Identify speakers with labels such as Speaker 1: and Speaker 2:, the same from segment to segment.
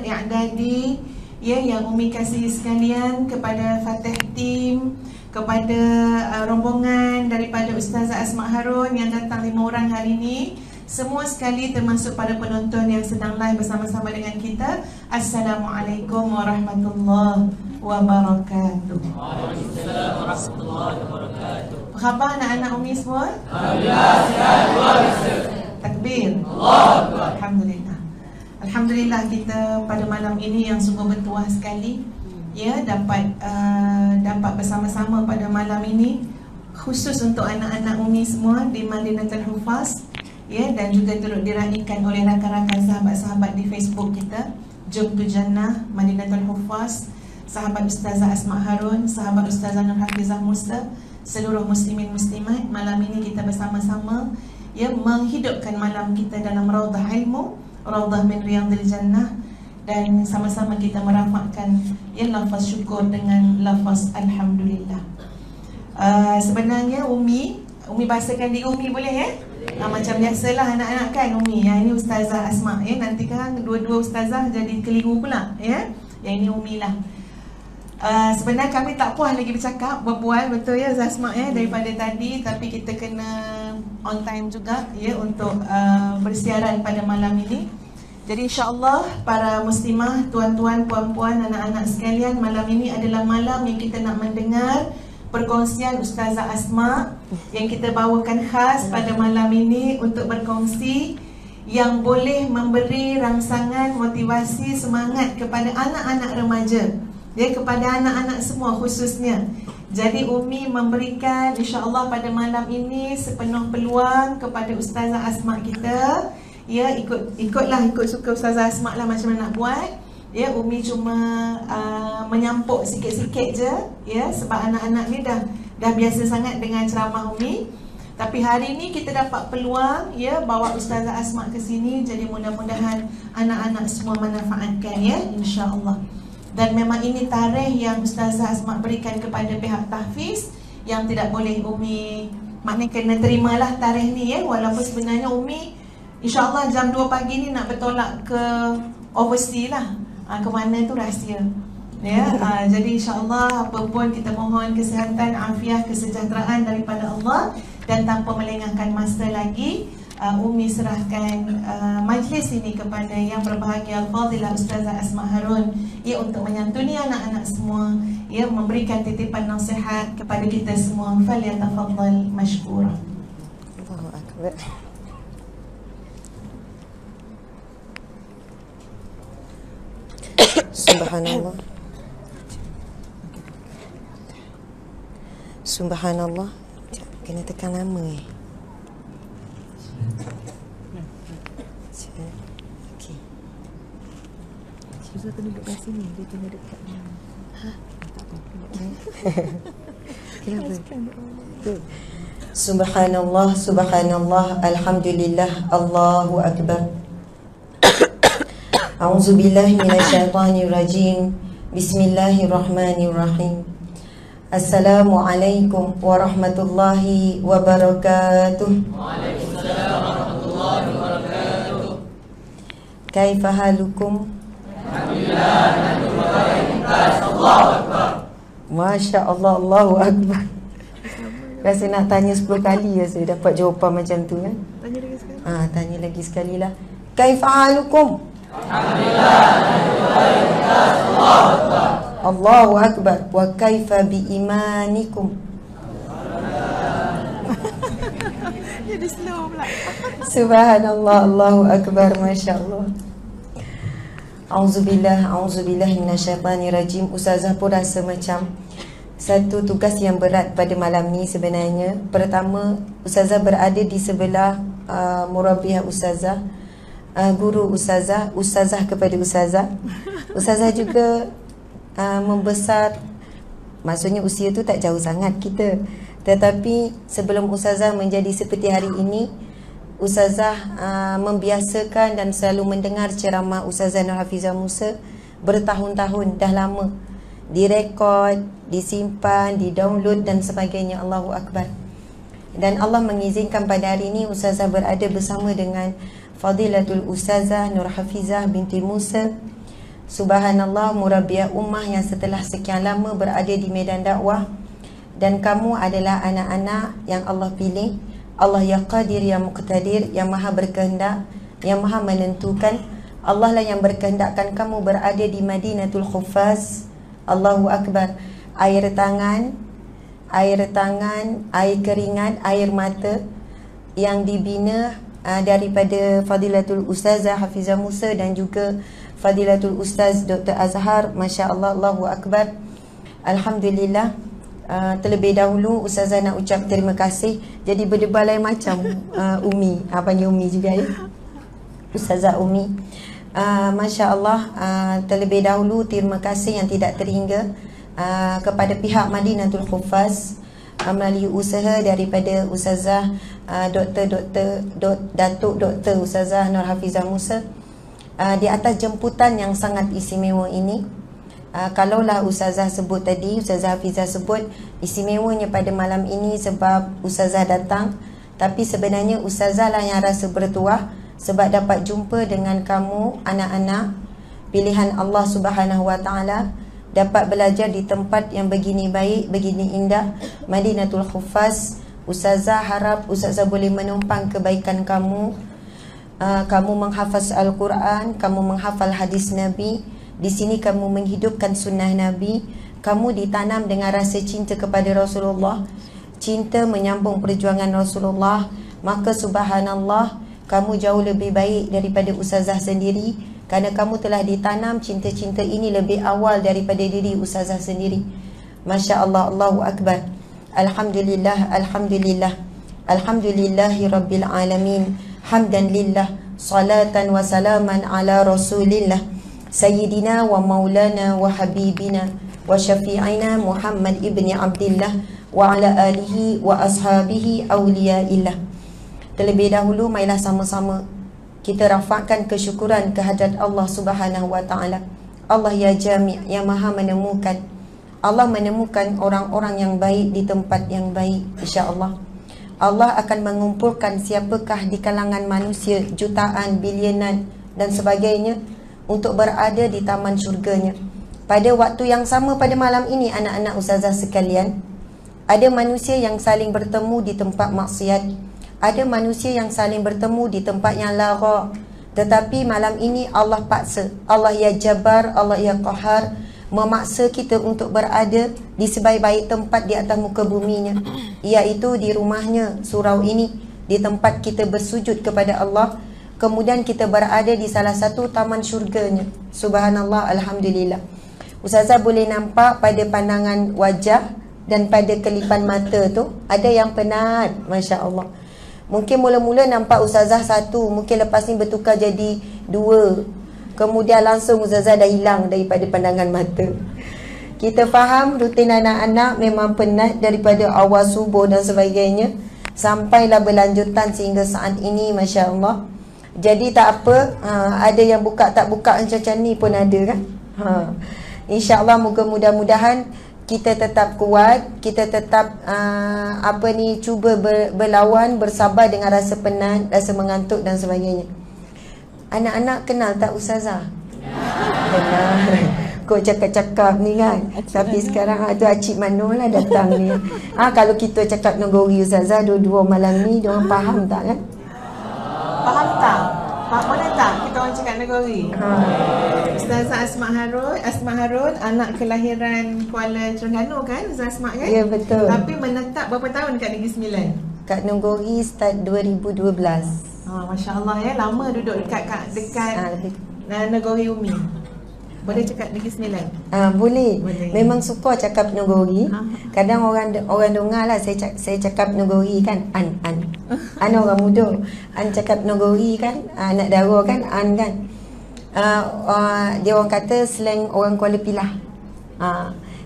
Speaker 1: i'dadi ya yang Umi kasih sekalian, kepada Fatih Team, kepada rombongan daripada Ustazah Asma Harun yang datang 5 orang hari ini, semua sekali termasuk para penonton yang sedang live bersama-sama dengan kita. Assalamualaikum warahmatullahi wabarakatuh.
Speaker 2: Waalaikumsalam warahmatullahi wabarakatuh.
Speaker 1: Apa khabar anak-anak Umi semua?
Speaker 2: Alhamdulillah, sehat luar biasa.
Speaker 1: Takbir.
Speaker 2: Allahu Akbar.
Speaker 1: Alhamdulillah. Alhamdulillah kita pada malam ini yang sungguh bertuah sekali ya dapat bersama-sama pada malam ini, khusus untuk anak-anak Umi semua di Madinatul Hufaz ya, dan juga turut diraikan oleh rakan-rakan sahabat-sahabat di Facebook kita, Jom tu Jannah Madinatul Hufaz, sahabat Ustazah Asma Harun, sahabat Ustazah Nur Hafizah Musa, seluruh muslimin muslimat. Malam ini kita bersama-sama ya menghidupkan malam kita dalam raudhah ilmu, raudhah min riyadil jannah, dan sama-sama kita merafakkan ya lafaz syukur dengan lafaz alhamdulillah. Sebenarnya Umi bahasakan di Umi boleh ya? Macam biasalah anak-anak kan Umi. Yang ini Ustazah Asma ya. Nanti kan dua-dua Ustazah jadi keliru pula ya. Yang ini Umi lah. Sebenarnya kami tak puas lagi berbual betul ya Asma ya daripada tadi, tapi kita kena on time juga ya untuk bersiaran pada malam ini. Jadi insya-Allah para muslimah, tuan-tuan, puan-puan, anak-anak sekalian, malam ini adalah malam yang kita nak mendengar perkongsian Ustazah Asma yang kita bawakan khas pada malam ini untuk berkongsi yang boleh memberi rangsangan, motivasi, semangat kepada anak-anak remaja ya, kepada anak-anak semua khususnya. Jadi Umi memberikan insya-Allah pada malam ini sepenuh peluang kepada Ustazah Asma kita ya, ikut suka Ustazah Asma lah macam mana nak buat ya. Umi cuma menyampuk sikit-sikit je ya, sebab anak-anak ni dah biasa sangat dengan ceramah Umi. Tapi hari ni kita dapat peluang ya bawa Ustazah Asma ke sini, jadi mudah-mudahan anak-anak semua manfaatkan ya insya-Allah. Dan memang ini tarikh yang Ustazah Asma berikan kepada pihak tahfiz yang tidak boleh Umi, maknanya kena terimalah tarikh ni ya, walaupun sebenarnya Umi insya-Allah jam 2 pagi ni nak bertolak ke overseas lah. Ke mana tu rahsia. Ya, jadi insya-Allah apa pun kita mohon kesihatan, afiat, kesejahteraan daripada Allah, dan tanpa melengahkan masa lagi Umi serahkan majlis ini kepada yang berbahagia Al-Fadhilah Ustazah Asma Harun ya, untuk menyantuni anak-anak semua ya, memberikan titipan nasihat kepada kita semua. Falyatafaddal mashkura.
Speaker 3: Allahu akbar. Subhanallah. Subhanallah. Kena tekan lama Okey.
Speaker 4: Susah kena duduk kat sini, dia kena dekat.
Speaker 3: Ha?
Speaker 4: Tak apa.
Speaker 3: Kenapa? Subhanallah, subhanallah, alhamdulillah, Allahu akbar. A'udzubillahi minasyaitonirrajim. Bismillahirrahmanirrahim. Assalamualaikum warahmatullahi wabarakatuh.
Speaker 2: Waalaikumsalam warahmatullahi wabarakatuh.
Speaker 3: Kaifa halukum?
Speaker 2: Alhamdulillah, Allahu Akbar.
Speaker 3: Masya Allah, Allahu akbar. Rasa nak tanya 10 kali ya saya dapat jawapan macam tu kan.
Speaker 4: Tanya lagi sekali.
Speaker 3: Tanya lagi sekali lah. Kaifa halukum?
Speaker 2: Alhamdulillah, Allahu Akbar.
Speaker 3: Allahu akbar. Wa kaifa bi imanikum?
Speaker 4: Jadi slow pula.
Speaker 3: Subhanallah, Allahu akbar, masya-Allah. Auzubillah minasyaitanirrajim. Ustazah pun rasa macam satu tugas yang berat pada malam ni sebenarnya. Pertama, Ustazah berada di sebelah murabbiyah Ustazah, guru Ustazah, Ustazah kepada Ustazah. Ustazah juga membesar, maksudnya usia tu tak jauh sangat kita. Tetapi sebelum Ustazah menjadi seperti hari ini, Ustazah membiasakan dan selalu mendengar ceramah Ustazah Nur Hafizah Musa bertahun-tahun dah lama. Direkod, disimpan, didownload dan sebagainya. Allahu akbar. Dan Allah mengizinkan pada hari ini Ustazah berada bersama dengan Fadilatul Ustazah Nur Hafizah binti Musa, Subhanallah, murabiah ummah yang setelah sekian lama berada di medan dakwah. Dan kamu adalah anak-anak yang Allah pilih. Allah yang qadir, yang muqtadir, yang maha berkehendak, yang maha menentukan. Allah lah yang berkehendakkan kamu berada di Madinatul Khuffaz. Allahu Akbar. Air tangan, air keringat, air mata yang dibina daripada Fadilatul Ustazah Hafizah Musa dan juga Fadilatul Ustaz Dr. Azhar. Masya Allah, Allahu Akbar. Alhamdulillah. Terlebih dahulu Ustazah nak ucap terima kasih. Jadi berdebar lain macam Umi, panggil Umi juga ya, Ustazah Umi. Masya Allah, terlebih dahulu terima kasih yang tidak terhingga kepada pihak Madinatul Khuffaz melalui usaha daripada Ustazah Datuk Dr. Ustazah Nur Hafizah Musa di atas jemputan yang sangat istimewa ini. Kalaulah Ustazah sebut tadi, Ustazah Hafizah sebut istimewanya pada malam ini sebab Ustazah datang, tapi sebenarnya Ustazah lah yang rasa bertuah sebab dapat jumpa dengan kamu anak-anak pilihan Allah Subhanahu Wa Taala, dapat belajar di tempat yang begini baik, begini indah, Madinatul Khuffaz. Ustazah harap Ustazah boleh menumpang kebaikan kamu. Kamu menghafaz Al-Quran, kamu menghafal hadis Nabi. Di sini kamu menghidupkan sunnah Nabi. Kamu ditanam dengan rasa cinta kepada Rasulullah, cinta menyambung perjuangan Rasulullah. Maka subhanallah, kamu jauh lebih baik daripada Ustazah sendiri, kerana kamu telah ditanam cinta-cinta ini lebih awal daripada diri Ustazah sendiri. Masya Allah, Allahu Akbar. Alhamdulillah, Alhamdulillah, Alhamdulillahi Rabbil Alamin. Hamdan lillah, salatan wa salaman ala Rasulillah, Sayyidina wa maulana wa habibina wa syafi'ina Muhammad ibni Abdillah wa ala alihi wa ashabihi awliyaillah. Terlebih dahulu, marilah sama-sama kita rafakkan kesyukuran kehadrat Allah Subhanahu Wa Taala. Allah ya Jami', yang maha menemukan. Allah menemukan orang-orang yang baik di tempat yang baik, insya-Allah. Allah akan mengumpulkan siapakah di kalangan manusia, jutaan, bilionan dan sebagainya, untuk berada di taman syurganya. Pada waktu yang sama pada malam ini, anak-anak Ustazah sekalian, ada manusia yang saling bertemu di tempat maksiat, ada manusia yang saling bertemu di tempat yang lara. Tetapi malam ini Allah paksa, Allah ya Jabbar, Allah ya Qahar, memaksa kita untuk berada di sebaik-baik tempat di atas muka buminya, iaitu di rumahnya, surau ini, di tempat kita bersujud kepada Allah. Kemudian kita berada di salah satu taman syurganya. Subhanallah, Alhamdulillah. Ustazah boleh nampak pada pandangan wajah dan pada kelipan mata tu ada yang penat, Masya Allah. Mungkin mula-mula nampak Ustazah satu, mungkin lepas ni bertukar jadi dua, kemudian langsung Ustazah dah hilang daripada pandangan mata. Kita faham rutin anak-anak memang penat daripada awal subuh dan sebagainya, sampailah berlanjutan sehingga saat ini, Masya Allah. Jadi tak apa, ada yang buka tak buka macam ni pun ada kan. InsyaAllah mudah-mudahan kita tetap kuat, kita tetap cuba berlawan, bersabar dengan rasa penat, rasa mengantuk dan sebagainya. Anak-anak kenal tak Ustazah? Kenal. Kau cakap-cakap ni kan. Tapi sekarang tu Acik Mano lah datang ni. Kalau kita cakap Nogori Ustazah dua-dua malam ni, diorang faham tak kan?
Speaker 1: Faham tak? Boleh tak kita orang cakap Negeri? Ustazah Asma Harun, anak kelahiran Kuala Terengganu kan, Ustazah Asma kan?
Speaker 3: Ya, betul.
Speaker 1: Tapi menetap berapa tahun kat Negeri Sembilan?
Speaker 3: Kat Negeri start 2012.
Speaker 1: Masya Allah ya, lama duduk dekat Negeri Umi. Boleh cakap Negeri Sembilan?
Speaker 3: Boleh. Memang suka cakap Negeri. Kadang orang dengar lah saya cakap Negeri kan. An orang muda. An cakap Negeri kan. Anak dara kan. An kan. Dia orang kata slang orang Kuala Pilah.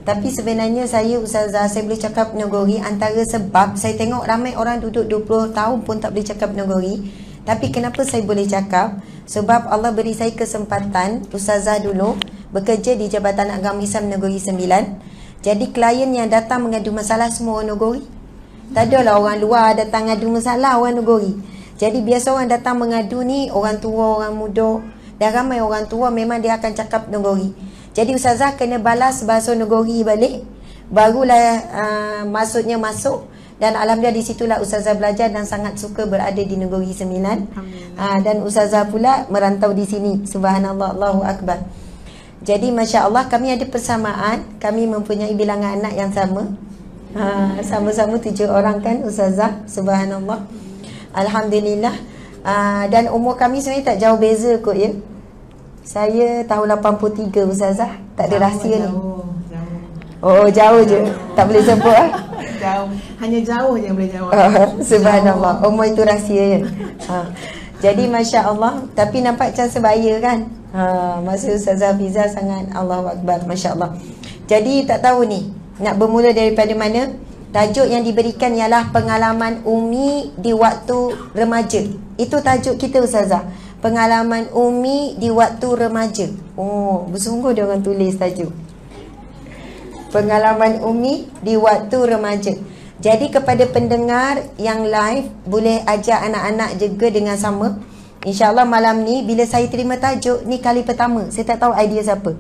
Speaker 3: Tapi sebenarnya saya Ustazah, saya boleh cakap Negeri antara sebab saya tengok ramai orang duduk 20 tahun pun tak boleh cakap Negeri. Tapi kenapa saya boleh cakap? Sebab Allah beri saya kesempatan, Ustazah dulu bekerja di Jabatan Agama Islam Negeri Sembilan. Jadi klien yang datang mengadu masalah semua orang Negeri. Tak adalah orang luar datang mengadu masalah orang Negeri. Jadi biasa orang datang mengadu ni orang tua, orang muda. Dan ramai orang tua memang dia akan cakap Negori. Jadi ustazah kena balas bahasa Negori balik, barulah maksudnya masuk. Dan alhamdulillah di situlah ustazah belajar dan sangat suka berada di Negeri Sembilan. Dan ustazah pula merantau di sini. Subhanallah, Allahu Akbar. Jadi masya-Allah kami ada persamaan, kami mempunyai bilangan anak yang sama. Sama-sama 7 orang kan ustazah. Subhanallah. Alhamdulillah. Dan umur kami sebenarnya tak jauh beza kot ya. Saya tahun 83 ustazah. Tak ada rahsia ni. Oh, jauh je. Tak boleh sebut
Speaker 1: Jauh. Hanya jauh je boleh jawab.
Speaker 3: Subhanallah. Umur itu rahsia ya. Jadi masya-Allah, tapi nampak macam sebaya kan. Masa Ustazah Hafiza sangat Allahu Akbar, masya-Allah. Jadi tak tahu ni nak bermula daripada mana. Tajuk yang diberikan ialah pengalaman Umi di waktu remaja. Itu tajuk kita Ustazah. Pengalaman Umi di waktu remaja. Oh, bersungguh dia orang tulis tajuk. Pengalaman Umi di waktu remaja. Jadi kepada pendengar yang live, boleh ajak anak-anak juga dengan sama. InsyaAllah malam ni bila saya terima tajuk ni kali pertama, saya tak tahu idea siapa.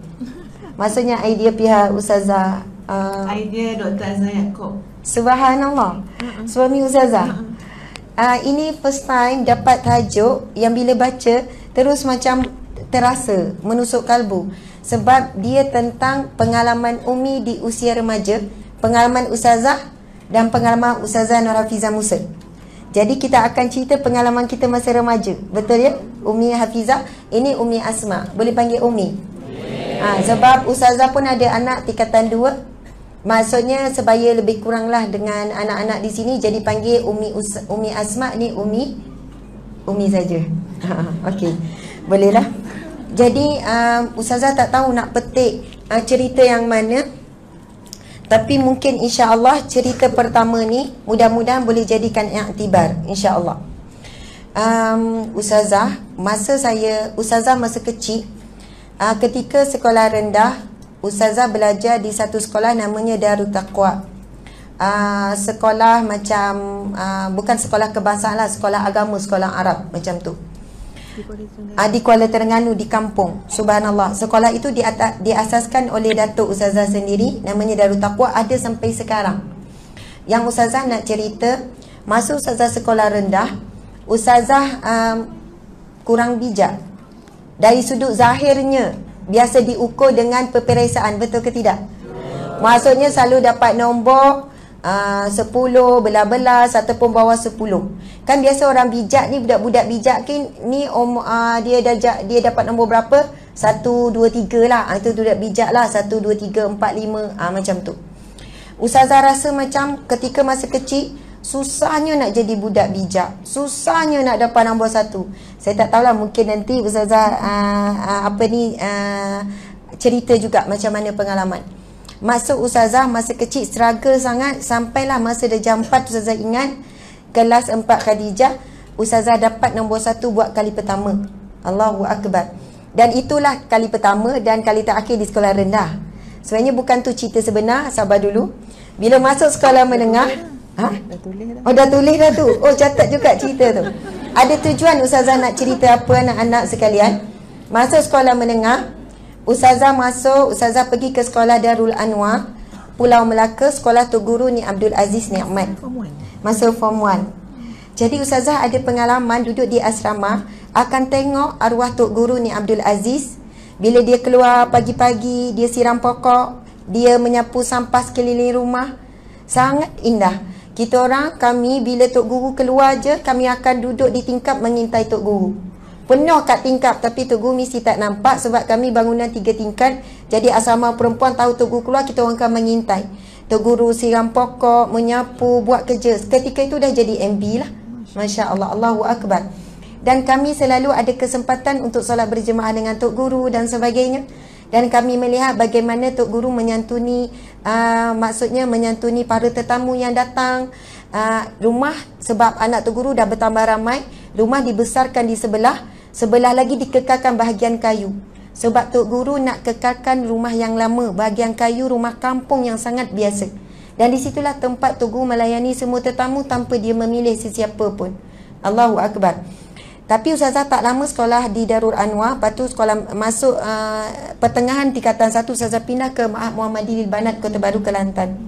Speaker 3: Maksudnya idea pihak Ustazah
Speaker 1: Idea Dr. Azhar Yaakob.
Speaker 3: Subhanallah. Suami Ustazah. Ini first time dapat tajuk yang bila baca terus macam terasa menusuk kalbu. Sebab dia tentang pengalaman Umi di usia remaja, pengalaman Ustazah dan pengalaman Ustazah Nur Hafizah Musa. Jadi kita akan cerita pengalaman kita masa remaja. Betul ya? Umi Hafizah, ini Umi Asma. Boleh panggil Umi? Sebab Ustazah pun ada anak tingkatan 2. Maksudnya sebaya lebih kuranglah dengan anak-anak di sini. Jadi panggil Umi Asma ni Umi saja. Okey. Bolehlah. Jadi Ustazah tak tahu nak petik cerita yang mana. Tapi mungkin insya-Allah cerita pertama ni mudah-mudahan boleh jadikan iktibar insya-Allah. Ustazah masa kecil ketika sekolah rendah, Ustazah belajar di satu sekolah namanya Darut Taqwa. Sekolah macam bukan sekolah kebangsaan lah, sekolah agama, sekolah Arab macam tu. Di Kuala Terengganu, di kampung. Subhanallah. Sekolah itu diasaskan oleh Datuk Ustazah sendiri, namanya Darut Taqwa, ada sampai sekarang. Yang Ustazah nak cerita, masa Ustazah sekolah rendah, Ustazah kurang bijak. Dari sudut zahirnya biasa diukur dengan peperiksaan, betul ke tidak? Maksudnya selalu dapat nombor 10, belah-belah ataupun bawah 10. Kan biasa orang bijak ni, budak-budak bijak ni dia dapat nombor berapa? 1, 2, 3 lah. Itu budak bijak lah. 1, 2, 3, 4, 5 macam tu. Ustazah rasa macam ketika masa kecil susahnya nak jadi budak bijak, susahnya nak dapat nombor 1. Saya tak tahulah, mungkin nanti Ustazah cerita juga macam mana pengalaman. Masuk Ustazah masa kecil struggle sangat. Sampailah masa dah jam 4, Ustazah ingat kelas 4 Khadijah, Ustazah dapat nombor 1 buat kali pertama. Allahu Akbar. Dan itulah kali pertama dan kali terakhir di sekolah rendah. Sebenarnya bukan tu cerita sebenar. Sabar dulu. Bila masuk sekolah menengah,
Speaker 4: Dah tulis dah.
Speaker 3: Oh dah tulis dah tu. Oh catat juga cerita tu. Ada tujuan Ustazah nak cerita apa anak-anak sekalian. Masuk sekolah menengah, Ustazah pergi ke sekolah Darul Anwar, Pulau Melaka, sekolah Tok Guru Ni Abdul Aziz Ni'mat. Masa form 1. Jadi Ustazah ada pengalaman duduk di asrama, akan tengok arwah Tok Guru Ni Abdul Aziz. Bila dia keluar pagi-pagi, dia siram pokok, dia menyapu sampah sekeliling rumah. Sangat indah. Kami bila Tok Guru keluar je, kami akan duduk di tingkap mengintai Tok Guru. Penuh kat tingkap, tapi Tok Guru mesti tak nampak sebab kami bangunan 3 tingkat. Jadi asrama perempuan tahu Tok Guru keluar, kita orang akan mengintai. Tok Guru siram pokok, menyapu, buat kerja. Ketika itu dah jadi MB lah. Masya Allah, Allahu Akbar. Dan kami selalu ada kesempatan untuk solat berjemaah dengan Tok Guru dan sebagainya. Dan kami melihat bagaimana Tok Guru menyantuni, menyantuni para tetamu yang datang. Rumah, sebab anak Tok Guru dah bertambah ramai, rumah dibesarkan di sebelah lagi dikekalkan bahagian kayu. Sebab Tok Guru nak kekalkan rumah yang lama, bahagian kayu, rumah kampung yang sangat biasa. Dan disitulah tempat Tok Guru melayani semua tetamu tanpa dia memilih sesiapa pun. Allahu Akbar. Tapi Ustazah tak lama sekolah di Darul Anwar. Lepas tu sekolah masuk pertengahan tingkatan 1, Ustazah pindah ke Ma'had Muhammadiyah Banat, Kota Baru, Kelantan.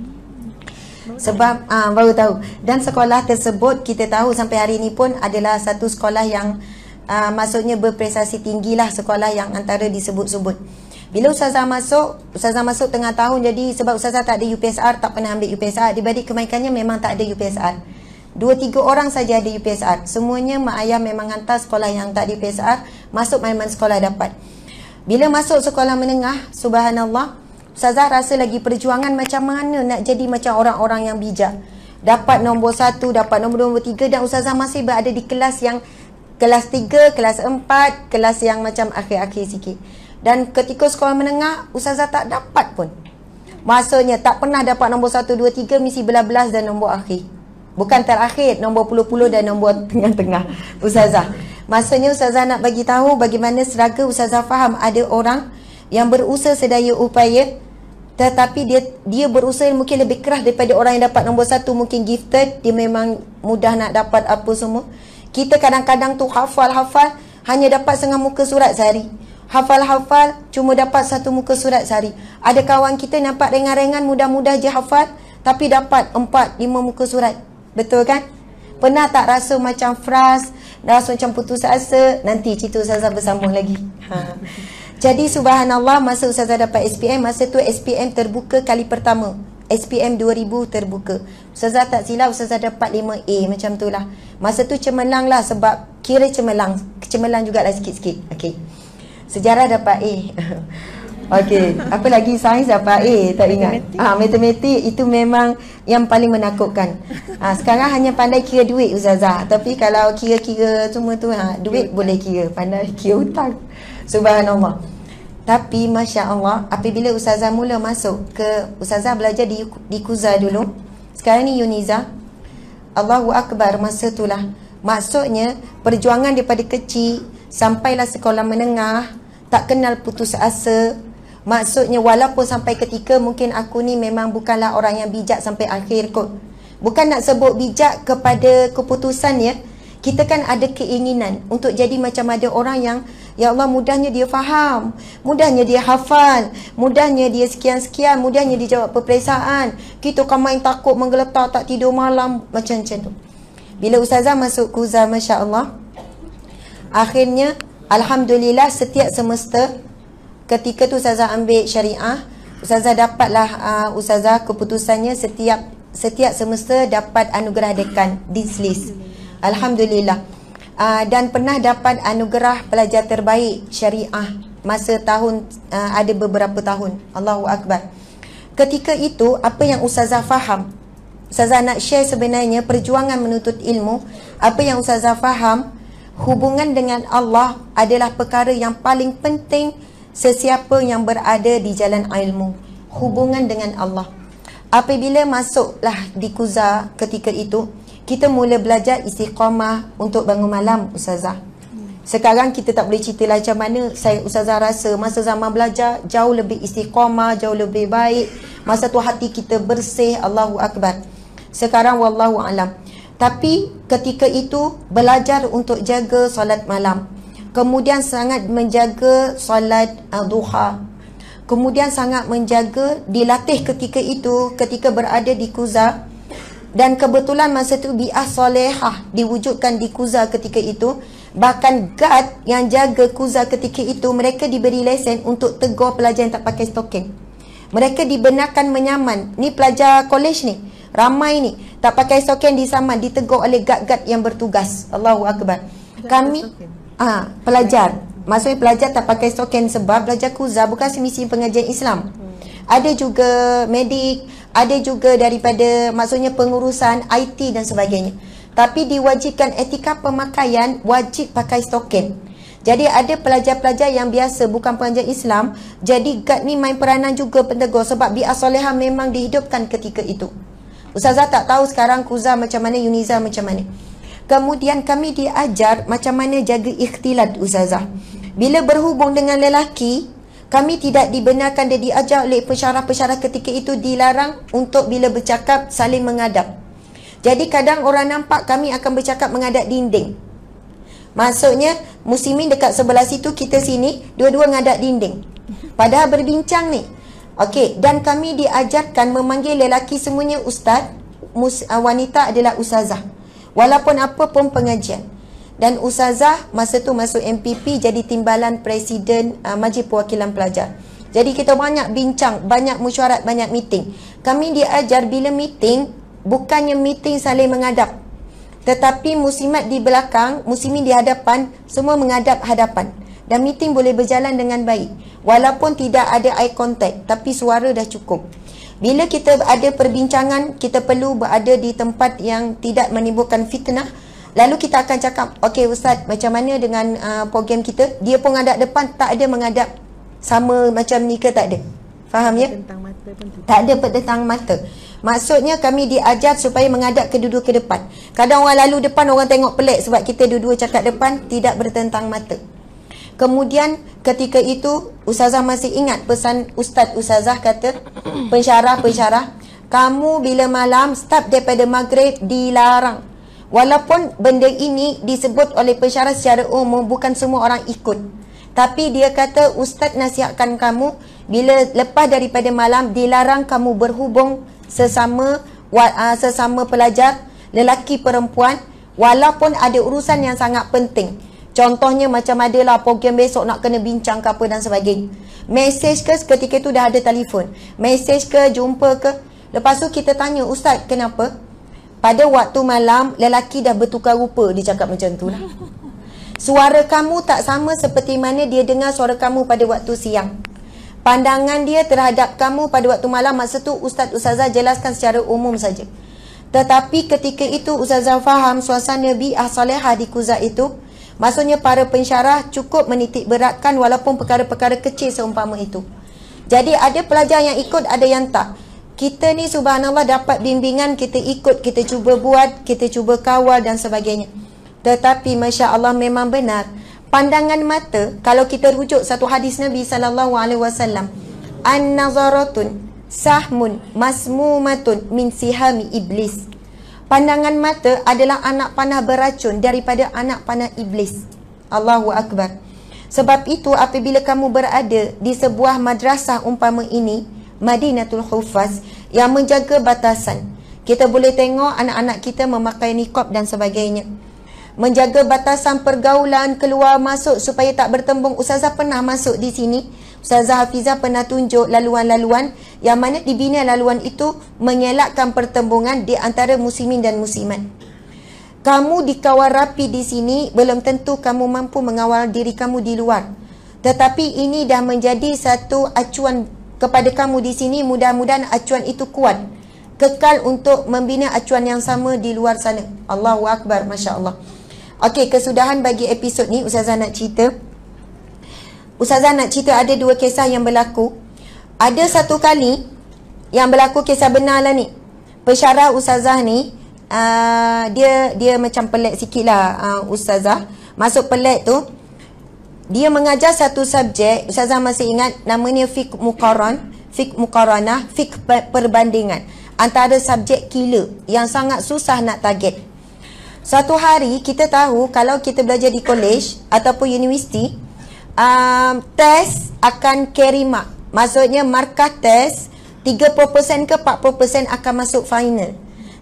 Speaker 3: Sebab baru tahu. Dan sekolah tersebut kita tahu sampai hari ini pun adalah satu sekolah yang maksudnya berprestasi tinggi lah, sekolah yang antara disebut-sebut. Bila Ustazah masuk tengah tahun, jadi sebab Ustazah tak ada UPSR, tak pernah ambil UPSR, dibanding kebaikannya memang tak ada UPSR. 2-3 orang saja ada UPSR. Semuanya mak ayah memang hantar sekolah yang tak ada UPSR, masuk mana-mana sekolah dapat. Bila masuk sekolah menengah, subhanallah, Ustazah rasa lagi perjuangan macam mana nak jadi macam orang-orang yang bijak. Dapat nombor 1, dapat nombor 3, dan Ustazah masih berada di kelas yang kelas 3, kelas 4, kelas yang macam akhir-akhir sikit. Dan ketika sekolah menengah, Ustazah tak dapat pun. Maksudnya tak pernah dapat nombor 1, 2, 3, mesti belas-belas dan nombor akhir. Bukan terakhir, nombor puluh-puluh dan nombor tengah-tengah Ustazah. Maksudnya Ustazah nak bagi tahu bagaimana seraga Ustazah faham ada orang yang berusaha sedaya upaya, tetapi dia berusaha mungkin lebih keras daripada orang yang dapat nombor 1, mungkin gifted, dia memang mudah nak dapat apa semua. Kita kadang-kadang tu hafal-hafal hanya dapat setengah muka surat sehari. Hafal-hafal cuma dapat 1 muka surat sehari. Ada kawan kita nampak ringan-ringan, mudah-mudah je hafal, tapi dapat 4-5 muka surat. Betul kan? Pernah tak rasa macam frust, rasa macam putus asa? Nanti cerita Ustazah bersambung lagi. Jadi subhanallah, masa Ustazah dapat SPM, masa tu SPM terbuka kali pertama. SPM 2000 terbuka. Ustazah tak silap, Ustazah dapat 5A macam tu lah. Masa tu cemerlang lah, sebab kira cemerlang jugalah sikit-sikit. Okey, sejarah dapat A. Okey, apa lagi, sains dapat A, tak ingat. Matematik itu memang yang paling menakutkan. Sekarang hanya pandai kira duit Ustazah, tapi kalau kira-kira semua tu duit boleh kira, pandai kira hutang. Subhanallah. Tapi Masya Allah, apabila Ustazah mula masuk ke, Ustazah belajar di Kuza dulu, sekarang ni Uniza. Allahu Akbar, masa tu lah. Maksudnya perjuangan daripada kecil sampailah sekolah menengah, tak kenal putus asa. Maksudnya walaupun sampai ketika mungkin aku ni memang bukanlah orang yang bijak sampai akhir kot. Bukan nak sebut bijak kepada keputusan ya. Kita kan ada keinginan untuk jadi macam ada orang yang, ya Allah, mudahnya dia faham, mudahnya dia hafal, mudahnya dia sekian-sekian, mudahnya dia jawab peperiksaan. Kita kan main takut menggeletar, tak tidur malam, macam-macam tu. Bila Ustazah masuk Kuza, Masya Allah, akhirnya Alhamdulillah setiap semester, ketika tu Ustazah ambil syariah, Ustazah dapatlah Ustazah keputusannya setiap semester dapat anugerah dekan, Dean's List. Alhamdulillah. Dan pernah dapat anugerah pelajar terbaik syariah masa tahun, ada beberapa tahun. Allahu Akbar. Ketika itu apa yang Ustazah faham, Ustazah nak share sebenarnya perjuangan menuntut ilmu. Apa yang Ustazah faham, hubungan dengan Allah adalah perkara yang paling penting sesiapa yang berada di jalan ilmu. Hubungan dengan Allah. Apabila masuklah di Kuza ketika itu, kita mula belajar istiqamah untuk bangun malam Ustazah. Sekarang kita tak boleh cerita macam mana. Ustazah rasa masa zaman belajar jauh lebih istiqamah, jauh lebih baik. Masa tu hati kita bersih. Allahu Akbar. Sekarang wallahu alam. Tapi ketika itu belajar untuk jaga solat malam. Kemudian sangat menjaga solat duha. Kemudian sangat menjaga, dilatih ketika itu, ketika berada di Kuza. Dan kebetulan masa tu bi'ah solehah diwujudkan di Kuza ketika itu. Bahkan guard yang jaga Kuza ketika itu, mereka diberi lesen untuk tegur pelajar yang tak pakai stoking. Mereka dibenarkan menyaman. Ni pelajar college ni, ramai ni tak pakai stoking disaman, ditegur oleh guard-guard yang bertugas. Allahu Akbar. Kami pelajar, maksudnya pelajar tak pakai stoking sebab belajar Kuza bukan semisi pengajian Islam. Ada juga medik, ada juga daripada maksudnya pengurusan IT dan sebagainya. Tapi diwajibkan etika pemakaian, wajib pakai stoking. Jadi ada pelajar-pelajar yang biasa bukan pengajian Islam, jadi guard ni main peranan juga pentegur sebab bi'ah solehah memang dihidupkan ketika itu. Ustazah tak tahu sekarang Kuza macam mana, Uniza macam mana. Kemudian kami diajar macam mana jaga ikhtilat Ustazah. Bila berhubung dengan lelaki, kami tidak dibenarkan, dia diajar oleh pensyarah-pensyarah ketika itu dilarang untuk bila bercakap saling menghadap. Jadi kadang orang nampak kami akan bercakap menghadap dinding. Maksudnya muslimin dekat sebelah situ, kita sini, dua-dua ngadap dinding. Padahal berbincang ni. Okey, dan kami diajarkan memanggil lelaki semuanya ustaz, wanita adalah ustazah. Walaupun apa pun pengajian. Dan ustazah masa tu masuk MPP jadi timbalan presiden Majlis Perwakilan Pelajar. Jadi kita banyak bincang, banyak mesyuarat, banyak meeting. Kami diajar bila meeting, bukannya meeting saling menghadap, tetapi muslimat di belakang, muslimin di hadapan, semua menghadap hadapan. Dan meeting boleh berjalan dengan baik. Walaupun tidak ada eye contact, tapi suara dah cukup. Bila kita ada perbincangan, kita perlu berada di tempat yang tidak menimbulkan fitnah. Lalu kita akan cakap, okey ustaz, macam mana dengan program kita? Dia pun menghadap depan, tak ada menghadap sama macam ni ke, tak ada. Faham ya?
Speaker 4: Tentang mata pun tidak.
Speaker 3: Tak ada petentang mata. Maksudnya kami diajar supaya menghadap kedua-dua ke depan. Kadang orang lalu depan, orang tengok pelik sebab kita dua-dua cakap depan, tidak bertentang mata. Kemudian ketika itu ustazah masih ingat pesan ustazah kata, pensyarah, kamu bila malam start daripada maghrib dilarang. Walaupun benda ini disebut oleh pensyarah secara umum, bukan semua orang ikut. Tapi dia kata ustaz nasihatkan kamu bila lepas daripada malam dilarang kamu berhubung sesama pelajar, lelaki perempuan, walaupun ada urusan yang sangat penting. Contohnya macam adalah program besok nak kena bincang ke apa dan sebagainya. Mesej ke ketika itu dah ada telefon. Mesej ke, jumpa ke. Lepas tu kita tanya, ustaz kenapa? Pada waktu malam lelaki dah bertukar rupa, dia cakap macam tu lah. Suara kamu tak sama seperti mana dia dengar suara kamu pada waktu siang. Pandangan dia terhadap kamu pada waktu malam, masa tu ustazah jelaskan secara umum saja. Tetapi ketika itu ustazah faham suasana bi'ah salihah di Kuzat itu. Maksudnya para pensyarah cukup menitik beratkan walaupun perkara-perkara kecil seumpama itu. Jadi ada pelajar yang ikut, ada yang tak. Kita ni subhanallah dapat bimbingan, kita ikut, kita cuba buat, kita cuba kawal dan sebagainya. Tetapi Masya Allah memang benar, pandangan mata, kalau kita rujuk satu hadis Nabi SAW, an-nazaratun sahmun masmumatun min sihami iblis. Pandangan mata adalah anak panah beracun daripada anak panah iblis. Allahu Akbar. Sebab itu apabila kamu berada di sebuah madrasah umpama ini, Madinatul Hufaz, yang menjaga batasan, kita boleh tengok anak-anak kita memakai niqab dan sebagainya, menjaga batasan pergaulan keluar masuk supaya tak bertembung. Ustazah pernah masuk di sini, Ustazah Hafizah pernah tunjuk laluan-laluan yang mana dibina laluan itu mengelakkan pertembungan di antara muslimin dan muslimat. Kamu dikawal rapi di sini, belum tentu kamu mampu mengawal diri kamu di luar. Tetapi ini dah menjadi satu acuan kepada kamu di sini. Mudah-mudahan acuan itu kuat, kekal untuk membina acuan yang sama di luar sana. Allahu Akbar, Masya Allah. Okey, kesudahan bagi episod ni, Ustazah nak cerita. Ustazah nak cerita ada dua kisah yang berlaku. Ada satu kali yang berlaku kisah benar lah ni. Pensyarah Ustazah ni, dia macam pelik sikit lah Ustazah. Masuk pelik tu, dia mengajar satu subjek, Ustazah masih ingat, namanya fiqh muqaranah, fiqh perbandingan. Antara subjek killer yang sangat susah nak target. Satu hari kita tahu kalau kita belajar di college ataupun universiti, test akan carry mark. Maksudnya markah test 30% ke 40% akan masuk final.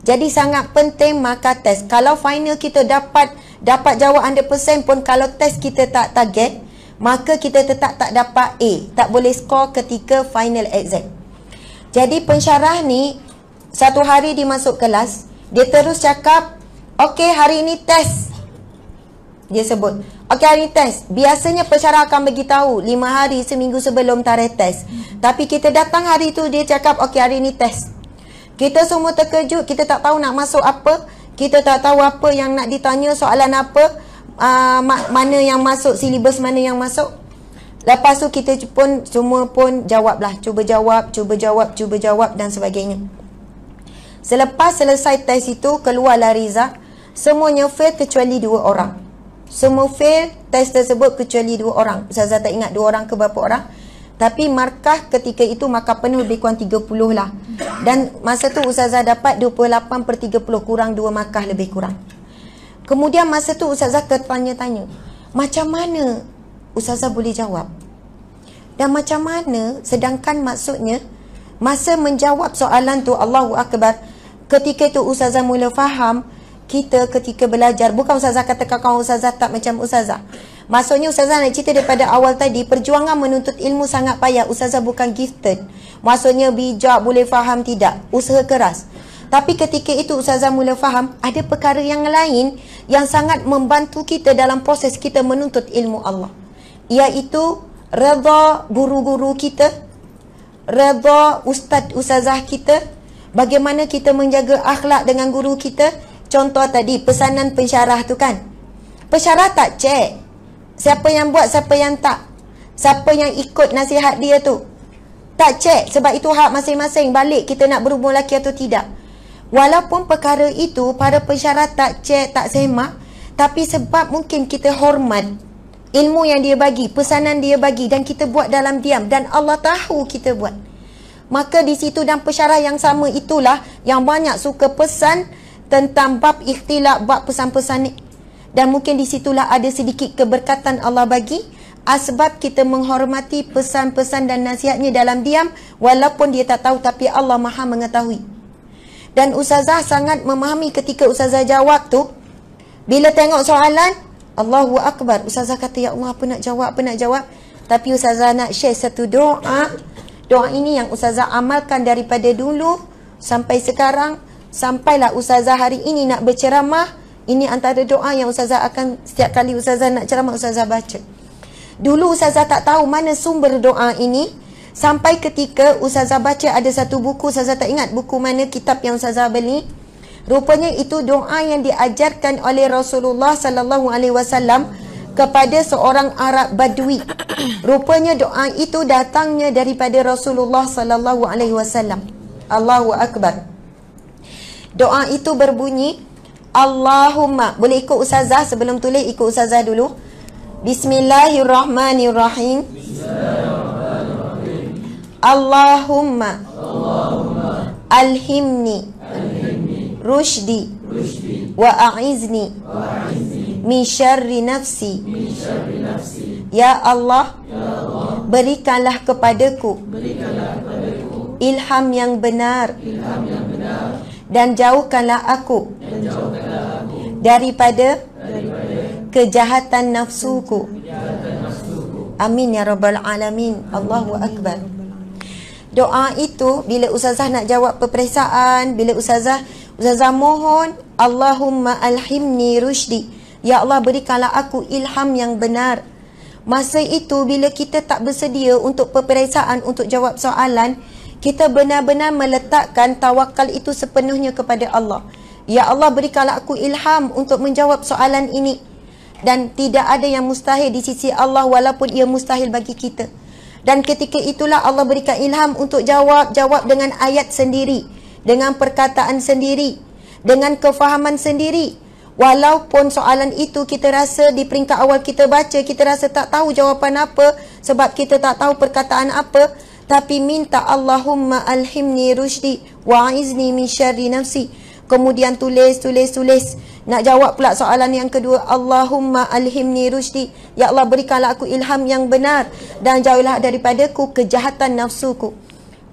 Speaker 3: Jadi sangat penting markah test. Kalau final kita dapat jawab 100% pun, kalau test kita tak target, maka kita tetap tak dapat A, tak boleh skor ketika final exam. Jadi pensyarah ni satu hari dia masuk kelas, dia terus cakap, okey hari ini test. Dia sebut, okey hari ini test. Biasanya pensyarah akan beritahu 5 hari seminggu sebelum tarikh test. Tapi kita datang hari tu, dia cakap okey hari ini test. Kita semua terkejut, kita tak tahu nak masuk apa, kita tak tahu apa yang nak ditanya, soalan apa, mana yang masuk, silibus mana yang masuk. Lepas tu kita pun semua pun jawablah, cuba jawab dan sebagainya. Selepas selesai test itu, keluarlah result. Semuanya fail kecuali 2 orang. Semua fail test tersebut kecuali 2 orang. Ustazah tak ingat 2 orang ke berapa orang. Tapi markah ketika itu markah penuh lebih kurang 30 lah. Dan masa tu Ustazah dapat 28/30, kurang 2 markah lebih kurang. Kemudian masa tu ustazah tertanya-tanya, macam mana ustazah boleh jawab? Dan macam mana, sedangkan maksudnya masa menjawab soalan tu, Allahu Akbar, ketika tu ustazah mula faham. Kita ketika belajar, bukan ustazah katakan kawan ustazah tak macam ustazah. Maksudnya ustazah nak cerita daripada awal tadi, perjuangan menuntut ilmu sangat payah. Ustazah bukan gifted, maksudnya bijak, boleh faham, tidak. Usaha keras. Tapi ketika itu ustazah mula faham, ada perkara yang lain yang sangat membantu kita dalam proses kita menuntut ilmu Allah, iaitu redha guru-guru kita, redha ustaz-ustazah kita, bagaimana kita menjaga akhlak dengan guru kita. Contoh tadi pesanan pensyarah tu kan, pensyarah tak cek siapa yang buat, siapa yang tak, siapa yang ikut nasihat dia tu, tak cek. Sebab itu hak masing-masing, balik kita nak berhubung lelaki atau tidak. Walaupun perkara itu para pensyarah tak cek, tak semak, tapi sebab mungkin kita hormat ilmu yang dia bagi, pesanan dia bagi, dan kita buat dalam diam, dan Allah tahu kita buat, maka di situ dan pensyarah yang sama itulah yang banyak suka pesan tentang bab ikhtilaf, bab pesan-pesan ni. Dan mungkin di situlah ada sedikit keberkatan Allah bagi, sebab kita menghormati pesan-pesan dan nasihatnya dalam diam, walaupun dia tak tahu, tapi Allah Maha mengetahui. Dan ustazah sangat memahami ketika ustazah jawab tu, bila tengok soalan, Allahu Akbar, ustazah kata, ya Allah, apa nak jawab. Tapi ustazah nak share satu doa. Doa ini yang ustazah amalkan daripada dulu sampai sekarang, sampailah ustazah hari ini nak berceramah. Ini antara doa yang ustazah akan, setiap kali ustazah nak ceramah, ustazah baca. Dulu ustazah tak tahu mana sumber doa ini, sampai ketika ustazah baca ada satu buku, ustazah tak ingat buku mana, kitab yang ustazah beli. Rupanya itu doa yang diajarkan oleh Rasulullah sallallahu alaihi wasallam kepada seorang Arab Badui. Rupanya doa itu datangnya daripada Rasulullah sallallahu alaihi wasallam. Allahu Akbar. Doa itu berbunyi, Allahumma, boleh ikut ustazah, sebelum tulis ikut ustazah dulu. Bismillahirrahmanirrahim. Allahumma alhimni rushdi wa a'izni min syarri nafsi. Ya Allah, berikanlah kepadaku ilham yang benar, dan jauhkanlah aku daripada kejahatan nafsuku. Amin ya rabbal alamin. Allahu Akbar. Doa itu bila ustazah nak jawab peperiksaan, bila ustazah mohon, Allahumma alhimni rushdi, ya Allah, berikanlah aku ilham yang benar. Masa itu bila kita tak bersedia untuk peperiksaan, untuk jawab soalan, kita benar-benar meletakkan tawakal itu sepenuhnya kepada Allah. Ya Allah, berikanlah aku ilham untuk menjawab soalan ini. Dan tidak ada yang mustahil di sisi Allah, walaupun ia mustahil bagi kita. Dan ketika itulah Allah berikan ilham untuk jawab dengan ayat sendiri, dengan perkataan sendiri, dengan kefahaman sendiri. Walaupun soalan itu kita rasa di peringkat awal kita baca, kita rasa tak tahu jawapan apa, sebab kita tak tahu perkataan apa, tapi minta Allahumma alhimni rushdi wa izni min syarri nafsi. Kemudian tulis. Nak jawab pula soalan yang kedua, Allahumma alhimni rushdi, ya Allah, berikanlah aku ilham yang benar, dan jauhlah daripadaku kejahatan nafsuku.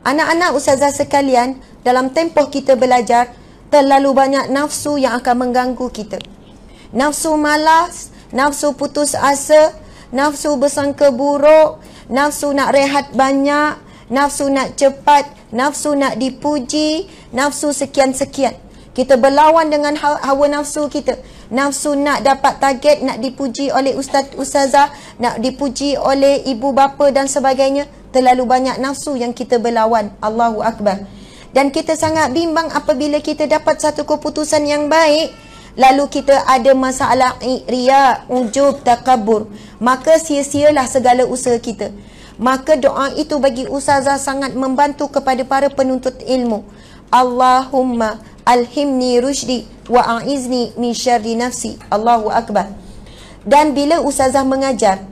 Speaker 3: Anak-anak ustazah sekalian, dalam tempoh kita belajar, terlalu banyak nafsu yang akan mengganggu kita. Nafsu malas, nafsu putus asa, nafsu bersangka buruk, nafsu nak rehat banyak, nafsu nak cepat, nafsu nak dipuji, nafsu sekian-sekian. Kita berlawan dengan hawa nafsu kita. Nafsu nak dapat target, nak dipuji oleh ustaz-ustazah, nak dipuji oleh ibu bapa dan sebagainya. Terlalu banyak nafsu yang kita berlawan. Allahu Akbar. Dan kita sangat bimbang apabila kita dapat satu keputusan yang baik, lalu kita ada masalah riya, ujub, takabur, maka sia-sialah segala usaha kita. Maka doa itu bagi ustazah sangat membantu kepada para penuntut ilmu. Allahumma alhimni rushdi wa a'izni min syarri nafsi. Allahu Akbar. Dan bila ustazah mengajar,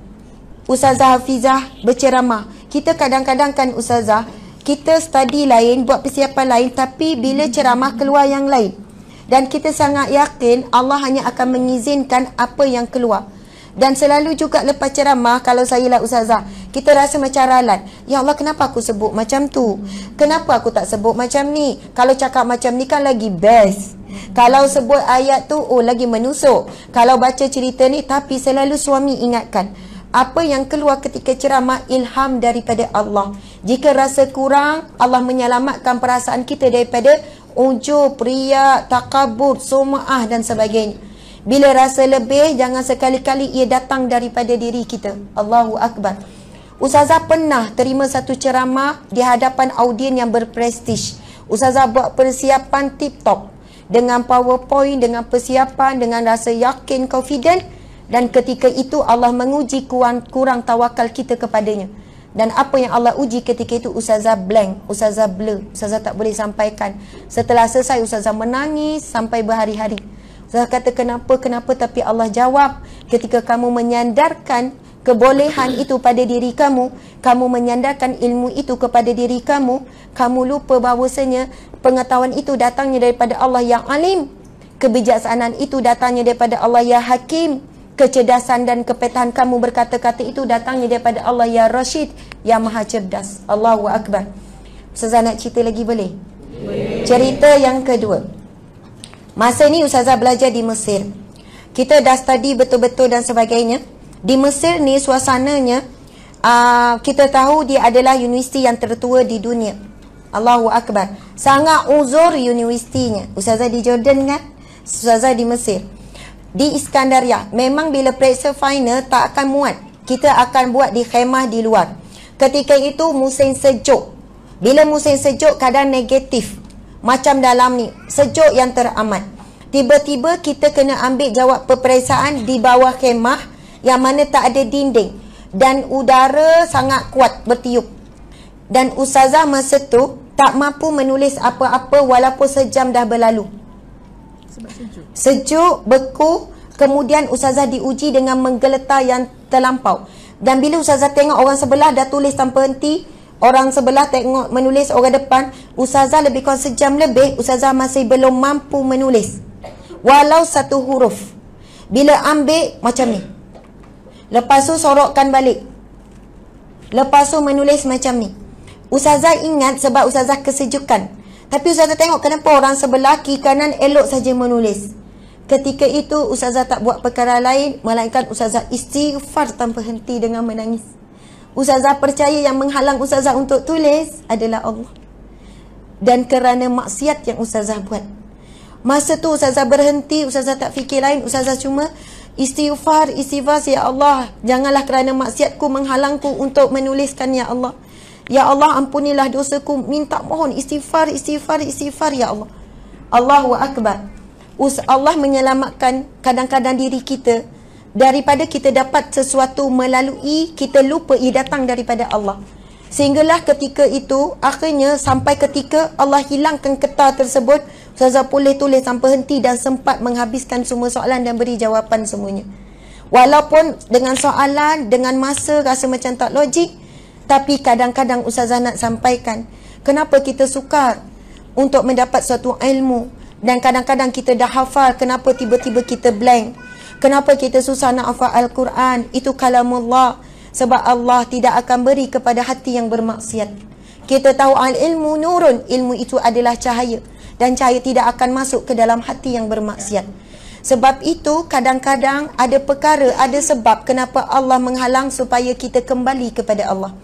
Speaker 3: ustazah Hafizah berceramah, kita kadang-kadang kan ustazah, kita study lain, buat persiapan lain, tapi bila ceramah keluar yang lain. Dan kita sangat yakin Allah hanya akan mengizinkan apa yang keluar. Dan selalu juga lepas ceramah, kalau saya lah ustazah, kita rasa macam ralat. Ya Allah, kenapa aku sebut macam tu? Kenapa aku tak sebut macam ni? Kalau cakap macam ni kan lagi best. Kalau sebut ayat tu, oh lagi menusuk. Kalau baca cerita ni, tapi selalu suami ingatkan, apa yang keluar ketika ceramah ilham daripada Allah. Jika rasa kurang, Allah menyelamatkan perasaan kita daripada ujub, riak, takabur, sum'ah dan sebagainya. Bila rasa lebih, jangan sekali-kali ia datang daripada diri kita. Allahu Akbar. Ustazah pernah terima satu ceramah di hadapan audien yang berprestij. Ustazah buat persiapan tip-top, dengan PowerPoint, dengan persiapan, dengan rasa yakin, confident. Dan ketika itu Allah menguji kurang tawakal kita kepadanya. Dan apa yang Allah uji ketika itu, ustazah blank, ustazah blur, ustazah tak boleh sampaikan. Setelah selesai, ustazah menangis sampai berhari-hari. Ustazah kata kenapa, tapi Allah jawab, ketika kamu menyandarkan kebolehan itu pada diri kamu, kamu menyandarkan ilmu itu kepada diri kamu, kamu lupa bahawasanya pengetahuan itu datangnya daripada Allah yang alim, kebijaksanaan itu datangnya daripada Allah yang hakim, kecerdasan dan kepetahan kamu berkata-kata itu datangnya daripada Allah ya Rashid, yang maha cerdas. Allahu Akbar. Ustazah nak cerita lagi boleh? Boleh. Cerita yang kedua. Masa ni ustazah belajar di Mesir. Kita dah study betul-betul dan sebagainya. Di Mesir ni suasananya, kita tahu dia adalah universiti yang tertua di dunia. Allahu Akbar. Sangat uzur universitinya. Ustazah di Jordan kan? Ustazah di Mesir. Di Iskandaria, memang bila periksa final tak akan muat. Kita akan buat di khemah di luar. Ketika itu musim sejuk. Bila musim sejuk kadang negatif. Macam dalam ni, sejuk yang teramat. Tiba-tiba kita kena ambil jawab peperiksaan di bawah khemah yang mana tak ada dinding. Dan udara sangat kuat bertiup. Dan ustazah masa tu tak mampu menulis apa-apa walaupun sejam dah berlalu.
Speaker 4: Sebab sejuk.
Speaker 3: Sejuk, beku. Kemudian ustazah diuji dengan menggeletar yang terlampau. Dan bila ustazah tengok orang sebelah dah tulis tanpa henti, orang sebelah tengok menulis orang depan, ustazah lebih kurang sejam lebih, ustazah masih belum mampu menulis walau satu huruf. Bila ambil macam ni, lepas tu sorokkan balik, lepas tu menulis macam ni. Ustazah ingat sebab ustazah kesejukan. Tapi ustazah tengok kenapa orang sebelah kiri kanan elok saja menulis. Ketika itu ustazah tak buat perkara lain melainkan ustazah istighfar tanpa henti dengan menangis. Ustazah percaya yang menghalang ustazah untuk tulis adalah Allah. Dan kerana maksiat yang ustazah buat. Masa tu ustazah berhenti, ustazah tak fikir lain, ustazah cuma istighfar, ya Allah, janganlah kerana maksiatku menghalangku untuk menuliskan ya Allah. Ya Allah, ampunilah dosaku, minta mohon istighfar ya Allah. Allahu Akbar. Allah menyelamatkan kadang-kadang diri kita daripada kita dapat sesuatu melalui kita lupa ia datang daripada Allah. Sehinggalah ketika itu akhirnya sampai ketika Allah hilangkan ketar tersebut, ustazah boleh tulis tanpa henti dan sempat menghabiskan semua soalan dan beri jawapan semuanya. Walaupun dengan soalan, dengan masa rasa macam tak logik, tapi kadang-kadang ustazah nak sampaikan kenapa kita sukar untuk mendapat suatu ilmu. Dan kadang-kadang kita dah hafal, kenapa tiba-tiba kita blank? Kenapa kita susah nak hafal Al-Quran? Itu kalamullah. Sebab Allah tidak akan beri kepada hati yang bermaksiat. Kita tahu al-ilmu nurun. Ilmu itu adalah cahaya. Dan cahaya tidak akan masuk ke dalam hati yang bermaksiat. Sebab itu kadang-kadang ada perkara, ada sebab kenapa Allah menghalang supaya kita kembali kepada Allah.